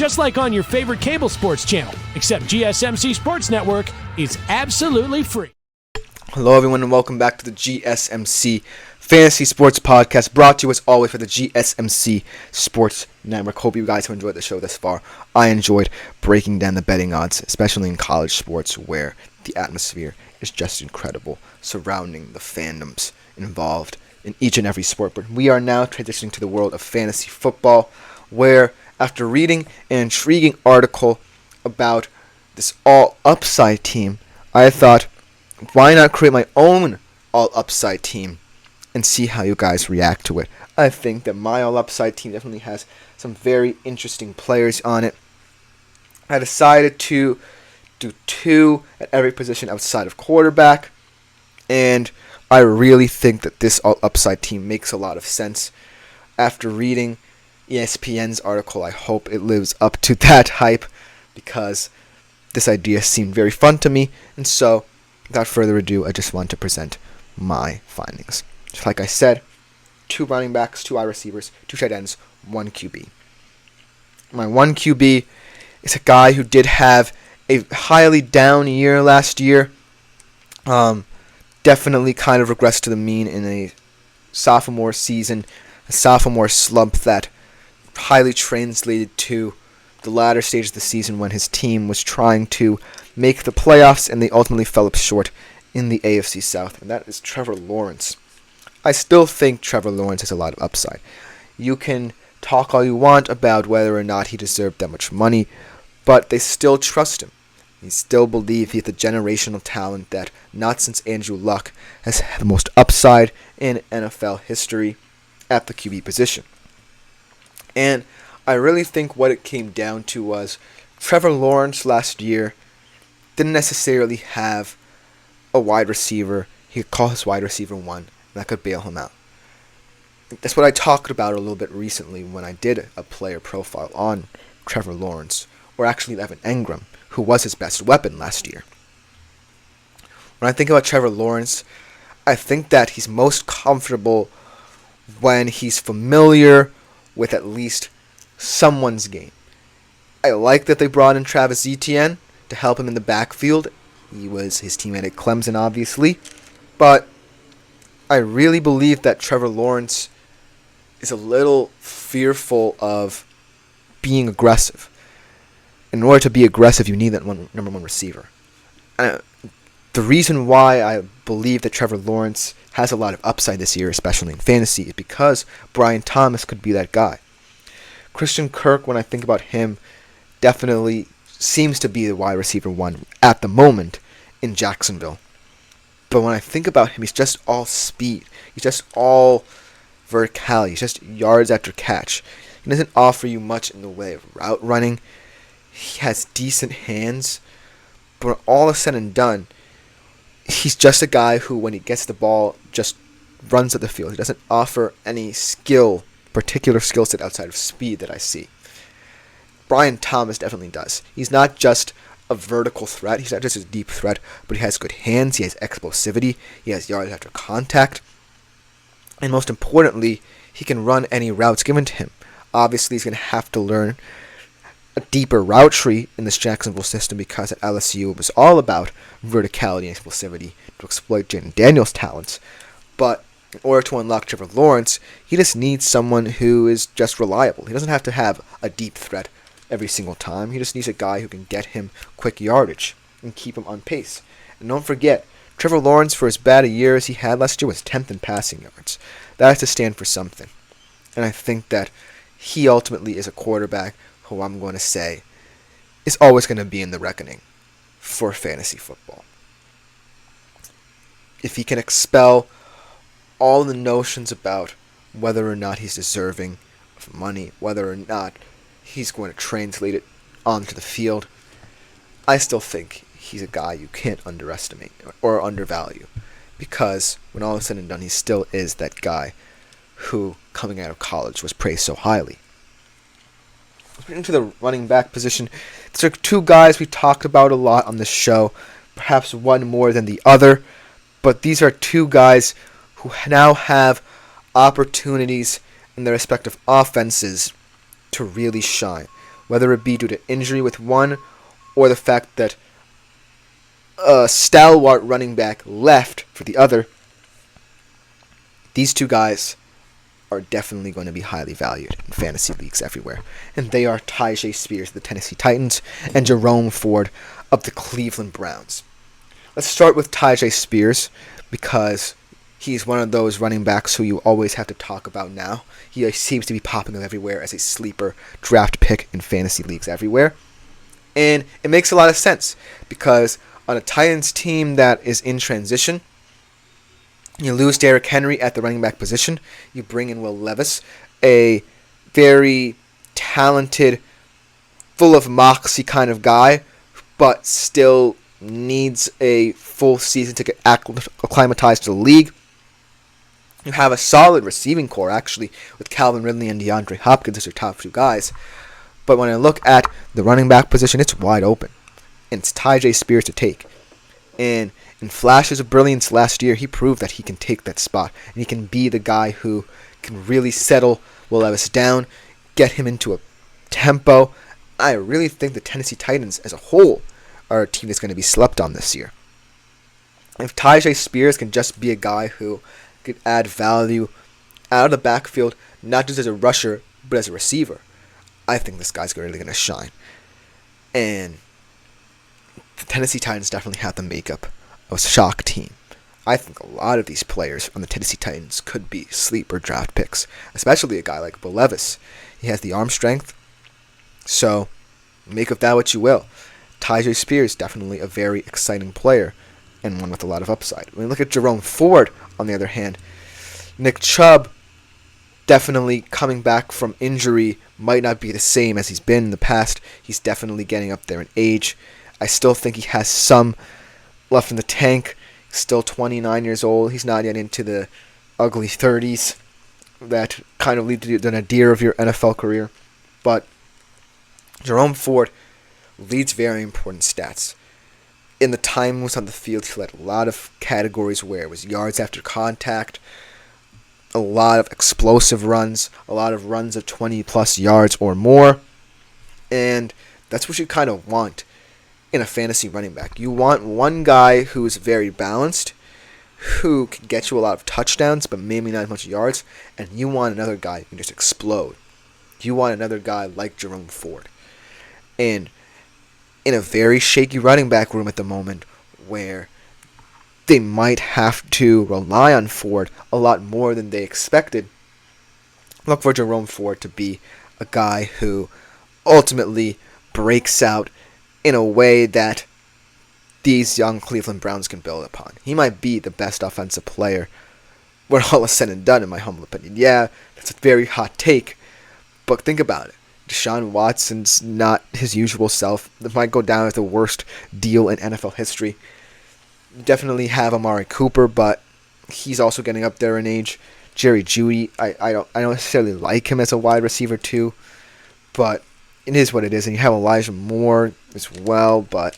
just like on your favorite cable sports channel, except GSMC Sports Network is absolutely free. Hello everyone and welcome back to the GSMC Fantasy Sports Podcast, brought to you as always by the GSMC Sports Network. Hope you guys have enjoyed the show thus far. I enjoyed breaking down the betting odds, especially in college sports where the atmosphere is just incredible surrounding the fandoms involved in each and every sport. But we are now transitioning to the world of fantasy football, where after reading an intriguing article about this all-upside team, I thought, why not create my own all-upside team and see how you guys react to it. I think that my all-upside team definitely has some very interesting players on it. I decided to do 2 at every position outside of quarterback, and I really think that this all-upside team makes a lot of sense. After reading ESPN's article, I hope it lives up to that hype, because this idea seemed very fun to me, and so without further ado, I just want to present my findings. Just like I said, 2 running backs, 2 wide receivers, 2 tight ends, 1 QB. My 1 QB is a guy who did have a highly down year last year. Definitely kind of regressed to the mean in a sophomore season, a sophomore slump that highly translated to the latter stage of the season when his team was trying to make the playoffs and they ultimately fell up short in the AFC South, and that is Trevor Lawrence. I still think Trevor Lawrence has a lot of upside. You can talk all you want about whether or not he deserved that much money, but they still trust him. They still believe he has the generational talent that, not since Andrew Luck, has had the most upside in NFL history at the QB position. And I really think what it came down to was Trevor Lawrence last year didn't necessarily have a wide receiver he could call his wide receiver 1 that could bail him out. That's what I talked about a little bit recently when I did a player profile on Trevor Lawrence, or actually Evan Engram, who was his best weapon last year. When I think about Trevor Lawrence, I think that he's most comfortable when he's familiar with at least someone's game. I like that they brought in Travis Etienne to help him in the backfield. He was his teammate at Clemson, obviously, but I really believe that Trevor Lawrence is a little fearful of being aggressive. In order to be aggressive, you need that number 1 receiver. The reason why I believe that Trevor Lawrence has a lot of upside this year, especially in fantasy, is because Brian Thomas could be that guy. Christian Kirk, when I think about him, definitely seems to be the wide receiver 1 at the moment in Jacksonville. But when I think about him, he's just all speed. He's just all verticality. He's just yards after catch. He doesn't offer you much in the way of route running. He has decent hands. But when all is said and done, he's just a guy who, when he gets the ball, just runs at the field. He doesn't offer any particular skill set outside of speed that I see. Brian Thomas definitely does. He's not just a vertical threat. He's not just a deep threat, but he has good hands. He has explosivity. He has yards after contact. And most importantly, he can run any routes given to him. Obviously, he's going to have to learn a deeper route tree in this Jacksonville system, because at LSU it was all about verticality and explosivity to exploit Jaden Daniels' talents. But in order to unlock Trevor Lawrence, he just needs someone who is just reliable. He doesn't have to have a deep threat every single time. He just needs a guy who can get him quick yardage and keep him on pace. And don't forget, Trevor Lawrence, for as bad a year as he had last year, was 10th in passing yards. That has to stand for something. And I think that he ultimately is a quarterback who I'm going to say is always going to be in the reckoning for fantasy football. If he can expel all the notions about whether or not he's deserving of money, whether or not he's going to translate it onto the field, I still think he's a guy you can't underestimate or undervalue, because when all is said and done, he still is that guy who, coming out of college, was praised so highly. Into the running back position, there are 2 guys we talked about a lot on this show, perhaps one more than the other, but these are 2 guys who now have opportunities in their respective offenses to really shine. whether it be due to injury with one or the fact that a stalwart running back left for the other. These two guys are definitely going to be highly valued in fantasy leagues everywhere. And they are Tyjae Spears of the Tennessee Titans and Jerome Ford of the Cleveland Browns. Let's start with Tyjae Spears because he's one of those running backs who you always have to talk about now. He seems to be popping up everywhere as a sleeper draft pick in fantasy leagues everywhere. And it makes a lot of sense because on a Titans team that is in transition, you lose Derrick Henry at the running back position. You bring in Will Levis, a very talented, full of moxie kind of guy, but still needs a full season to get acclimatized to the league. You have a solid receiving core, actually, with Calvin Ridley and DeAndre Hopkins as your top two guys. But when I look at the running back position, it's wide open. And it's Tyjae Spears to take. And in flashes of brilliance last year, he proved that he can take that spot. And he can be the guy who can really settle Will Levis down, get him into a tempo. I really think the Tennessee Titans as a whole are a team that's going to be slept on this year. If Tyjae Spears can just be a guy who could add value out of the backfield, not just as a rusher, but as a receiver, I think this guy's really going to shine. And the Tennessee Titans definitely have the makeup of a shock team. I think a lot of these players on the Tennessee Titans could be sleeper draft picks, especially a guy like Will Levis. He has the arm strength, so make of that what you will. Tyjae Spears, definitely a very exciting player and one with a lot of upside. When you look at Jerome Ford, on the other hand, Nick Chubb, definitely coming back from injury, might not be the same as he's been in the past. He's definitely getting up there in age. I still think he has some left in the tank. He's still 29 years old. He's not yet into the ugly 30s that kind of lead to the nadir of your NFL career. But Jerome Ford leads very important stats. In the time he was on the field, he led a lot of categories where it was yards after contact, a lot of explosive runs, a lot of runs of 20-plus yards or more. And that's what you kind of want in a fantasy running back. You want one guy who is very balanced, who can get you a lot of touchdowns, but maybe not as much yards. And you want another guy who can just explode. You want another guy like Jerome Ford. And in a very shaky running back room at the moment, where they might have to rely on Ford a lot more than they expected, look for Jerome Ford to be a guy who ultimately breaks out in a way that these young Cleveland Browns can build upon. He might be the best offensive player when all is said and done, in my humble opinion. Yeah, that's a very hot take, but think about it. Deshaun Watson's not his usual self. That might go down as the worst deal in NFL history. You definitely have Amari Cooper, but he's also getting up there in age. Jerry Jeudy, I don't necessarily like him as a wide receiver too, but it is what it is. And you have Elijah Moore as well, but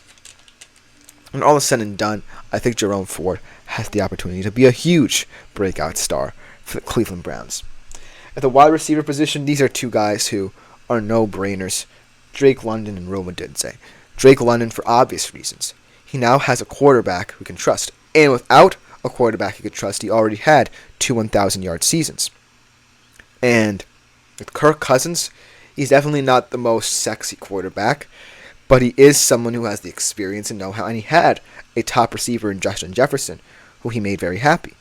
when all is said and done, I think Jerome Ford has the opportunity to be a huge breakout star for the Cleveland Browns. At the wide receiver position, these are two guys who are no-brainers, Drake London and Rome Odunze. Drake London for obvious reasons. He now has a quarterback who can trust. And without a quarterback he could trust, he already had two 1,000-yard seasons. And with Kirk Cousins, he's definitely not the most sexy quarterback, but he is someone who has the experience and know-how, and he had a top receiver in Justin Jefferson, who he made very happy.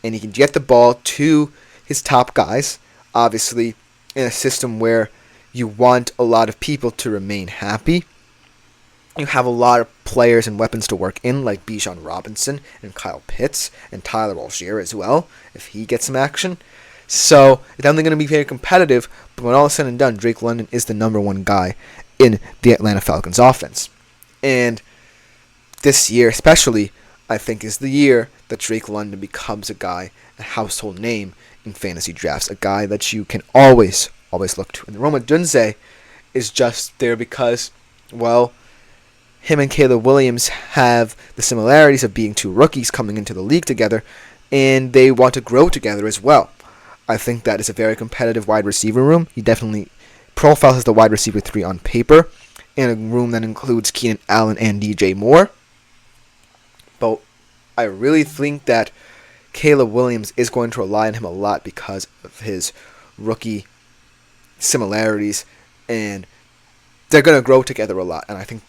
And he can get the ball to his top guys, obviously in a system where you want a lot of people to remain happy. You have a lot of players and weapons to work in, like Bijan Robinson and Kyle Pitts and Tyler Algier as well, if he gets some action. So it's definitely going to be very competitive, but when all is said and done, Drake London is the number one guy in the Atlanta Falcons offense. And this year especially, I think, is the year that Drake London becomes a guy, a household name in fantasy drafts, a guy that you can always look to. And Rome Odunze is just there because, well, him and Caleb Williams have the similarities of being two rookies coming into the league together, and they want to grow together as well. I think that is a very competitive wide receiver room. He definitely profiles as the wide receiver 3 on paper, in a room that includes Keenan Allen and DJ Moore. But I really think that Caleb Williams is going to rely on him a lot because of his rookie similarities, and they're going to grow together a lot. And I think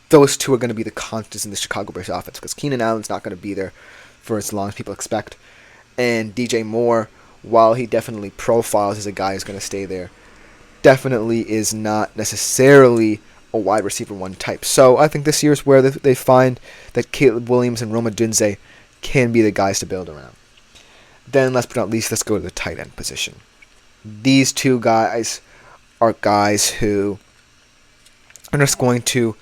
those two are going to be the constants in the Chicago Bears offense, because Keenan Allen's not going to be there for as long as people expect. And DJ Moore, while he definitely profiles as a guy who's going to stay there, definitely is not necessarily a wide receiver 1 type. So I think this year is where they find that Caleb Williams and Rome Odunze can be the guys to build around. Then, last but not least, let's go to the tight end position. These two guys are guys who are just going to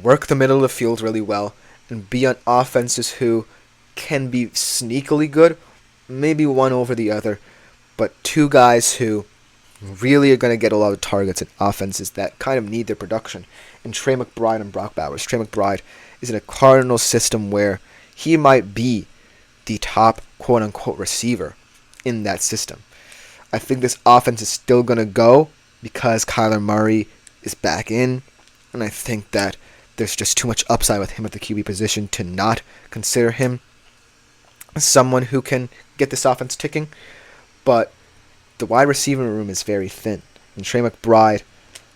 work the middle of the field really well and be on offenses who can be sneakily good, maybe one over the other, but two guys who really are going to get a lot of targets in offenses that kind of need their production, and Trey McBride and Brock Bowers. Trey McBride is in a Cardinals system where he might be the top quote-unquote receiver in that system. I think this offense is still going to go because Kyler Murray is back in, and I think that there's just too much upside with him at the QB position to not consider him someone who can get this offense ticking. But the wide receiver room is very thin, and Trey McBride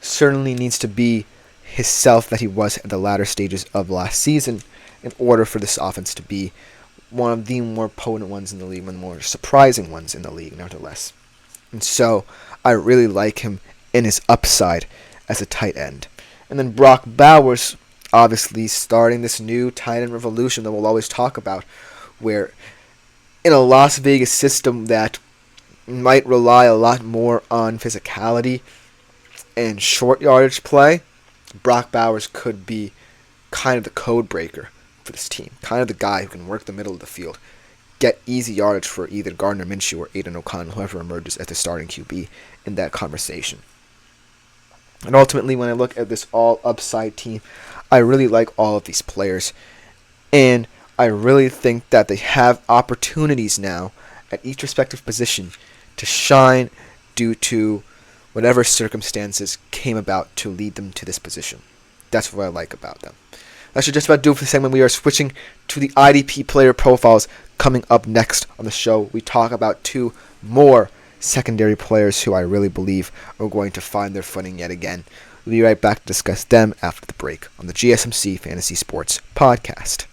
certainly needs to be himself that he was at the latter stages of last season in order for this offense to be one of the more potent ones in the league, one of the more surprising ones in the league, nevertheless. And so I really like him in his upside as a tight end. And then Brock Bowers, obviously starting this new tight end revolution that we'll always talk about, where in a Las Vegas system that might rely a lot more on physicality and short yardage play, Brock Bowers could be kind of the code breaker for this team, kind of the guy who can work the middle of the field, get easy yardage for either Gardner Minshew or Aiden O'Connell, whoever emerges as the starting QB in that conversation. And ultimately, when I look at this all-upside team, I really like all of these players, and I really think that they have opportunities now at each respective position to shine due to whatever circumstances came about to lead them to this position. That's what I like about them. That should just about do it for the segment. We are switching to the IDP player profiles. Coming up next on the show, we talk about two more secondary players who I really believe are going to find their footing yet again. We'll be right back to discuss them after the break on the GSMC Fantasy Sports Podcast.